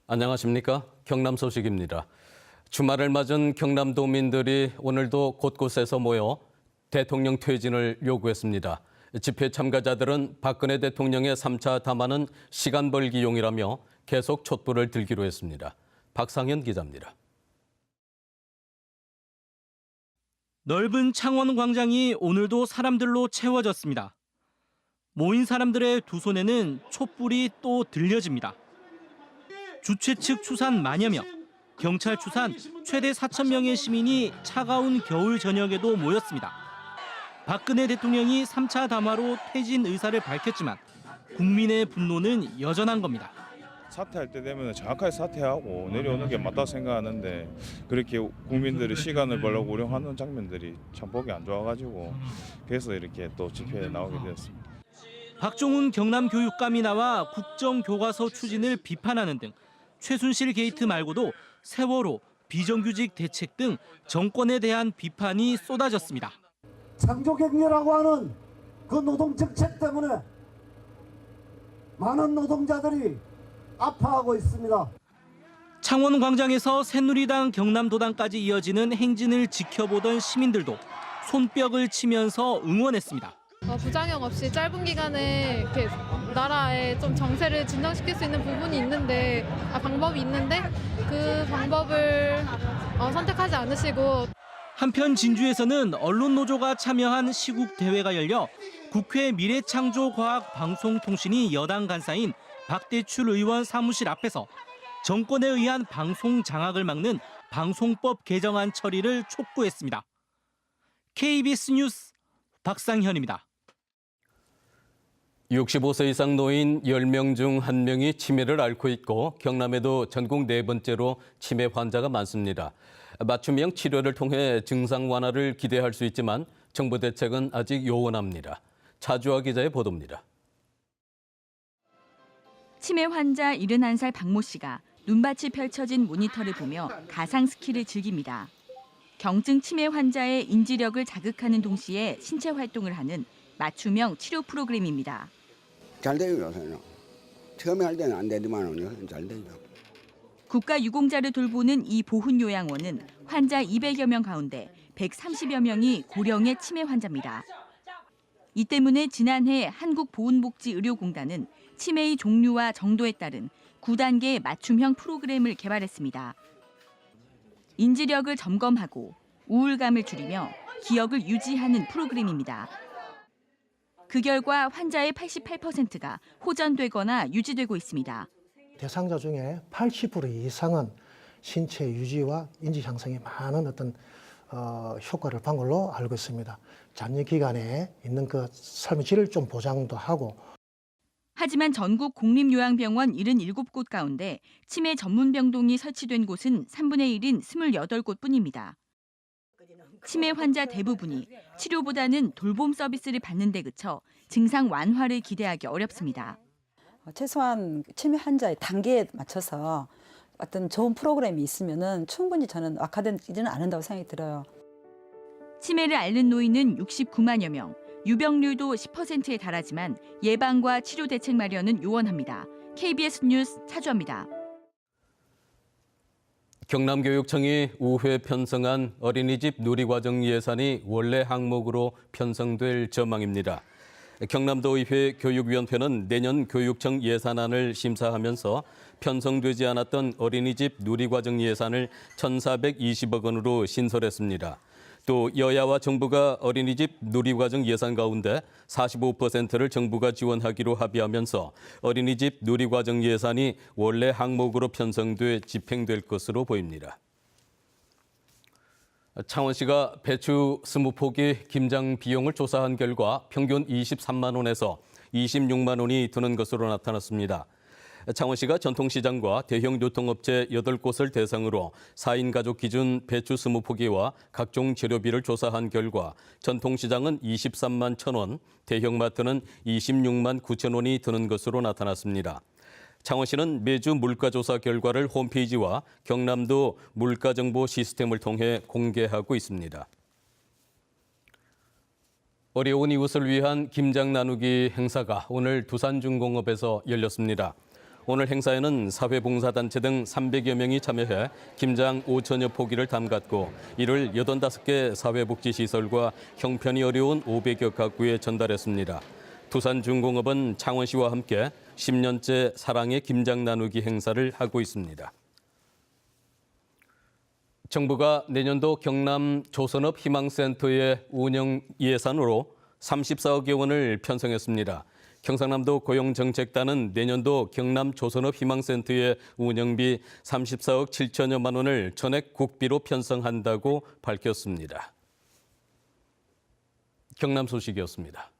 안녕하십니까? 경남 소식입니다. 주말을 맞은 경남도민들이 오늘도 곳곳에서 모여 대통령 퇴진을 요구했습니다. 집회 참가자들은 박근혜 대통령의 3차 담화는 시간 벌기용이라며 계속 촛불을 들기로 했습니다. 박상현 기자입니다. 넓은 창원 광장이 오늘도 사람들로 채워졌습니다. 모인 사람들의 두 손에는 촛불이 또 들려집니다. 주최 측 추산 만여 명, 경찰 추산 최대 4,000명의 시민이 차가운 겨울 저녁에도 모였습니다. 박근혜 대통령이 3차 담화로 퇴진 의사를 밝혔지만 국민의 분노는 여전한 겁니다. 사퇴할 때 되면 정확하게 사퇴하고 내려오는 게 맞다고 생각하는데 그렇게 국민들이 시간을 벌려고 우려하는 장면들이 참 보기 안 좋아가지고 그래서 이렇게 또 집회에 나오게 되었습니다. 박종훈 경남교육감이 나와 국정교과서 추진을 비판하는 등 최순실 게이트 말고도 세월호, 비정규직 대책 등 정권에 대한 비판이 쏟아졌습니다. 창조경제라고 하는 그 노동정책 때문에 많은 노동자들이 아파하고 있습니다. 창원 광장에서 새누리당 경남도당까지 이어지는 행진을 지켜보던 시민들도 손뼉을 치면서 응원했습니다. 부작용 없이 짧은 기간에 이렇게 나라의 좀 정세를 진정시킬 수 있는 부분이 있는데 방법이 있는데 그 방법을 선택하지 않으시고 한편 진주에서는 언론노조가 참여한 시국 대회가 열려 국회 미래창조과학방송통신이 여당 간사인 박대출 의원 사무실 앞에서 정권에 의한 방송 장악을 막는 방송법 개정안 처리를 촉구했습니다. KBS 뉴스 박상현입니다. 65세 이상 노인 10명 중 1명이 치매를 앓고 있고 경남에도 전국 4번째로 치매 환자가 많습니다. 맞춤형 치료를 통해 증상 완화를 기대할 수 있지만 정부 대책은 아직 요원합니다. 차주아 기자의 보도입니다. 치매 환자 71살 박모 씨가 눈밭이 펼쳐진 모니터를 보며 가상 스키를 즐깁니다. 경증 치매 환자의 인지력을 자극하는 동시에 신체 활동을 하는 맞춤형 치료 프로그램입니다. 잘 돼요, 요새는. 처음에 할 때는 안 되지만 잘 되죠. 국가 유공자를 돌보는 이 보훈요양원은 환자 200여 명 가운데 130여 명이 고령의 치매 환자입니다. 이 때문에 지난해 한국보훈복지의료공단은 치매의 종류와 정도에 따른 9단계 맞춤형 프로그램을 개발했습니다. 인지력을 점검하고 우울감을 줄이며 기억을 유지하는 프로그램입니다. 그 결과 환자의 88%가 호전되거나 유지되고 있습니다. 대상자 중에 80% 이상은 신체 유지와 인지 향상에 많은 어떤 효과를 본 걸로 알고 있습니다. 잔여 기간에 있는 그 삶의 질을 좀 보장도 하고. 하지만 전국 공립요양병원 77곳 가운데 치매 전문 병동이 설치된 곳은 3분의 1인 28곳 뿐입니다. 치매 환자 대부분이 치료보다는 돌봄 서비스를 받는 데 그쳐 증상 완화를 기대하기 어렵습니다. 최소한 치매 환자의 단계에 맞춰서 어떤 좋은 프로그램이 있으면은 충분히 저는 악화되지는 않는다고 생각이 들어요. 치매를 앓는 노인은 69만여 명, 유병률도 10%에 달하지만 예방과 치료 대책 마련은 요원합니다. KBS 뉴스 차주아입니다. 경남교육청이 우회 편성한 어린이집 누리과정 예산이 원래 항목으로 편성될 전망입니다. 경남도의회 교육위원회는 내년 교육청 예산안을 심사하면서 편성되지 않았던 어린이집 누리과정 예산을 1,420억 원으로 신설했습니다. 또 여야와 정부가 어린이집 누리과정 예산 가운데 45%를 정부가 지원하기로 합의하면서 어린이집 누리과정 예산이 원래 항목으로 편성돼 집행될 것으로 보입니다. 창원시가 배추 20포기 김장 비용을 조사한 결과 평균 23만 원에서 26만 원이 드는 것으로 나타났습니다. 창원시가 전통시장과 대형 유통업체 8곳을 대상으로 4인 가족 기준 배추 20포기와 각종 재료비를 조사한 결과 전통시장은 23만 1,000원, 대형마트는 26만 9천 원이 드는 것으로 나타났습니다. 창원시는 매주 물가조사 결과를 홈페이지와 경남도 물가정보 시스템을 통해 공개하고 있습니다. 어려운 이웃을 위한 김장 나누기 행사가 오늘 두산중공업에서 열렸습니다. 오늘 행사에는 사회봉사단체 등 300여 명이 참여해 김장 5천여 포기를 담갔고 이를 85개 사회복지시설과 형편이 어려운 500여 가구에 전달했습니다. 두산중공업은 창원시와 함께 10년째 사랑의 김장 나누기 행사를 하고 있습니다. 정부가 내년도 경남 조선업 희망센터의 운영 예산으로 34억여 원을 편성했습니다. 경상남도 고용정책단은 내년도 경남 조선업 희망센터의 운영비 34억 7천여만 원을 전액 국비로 편성한다고 밝혔습니다. 경남 소식이었습니다.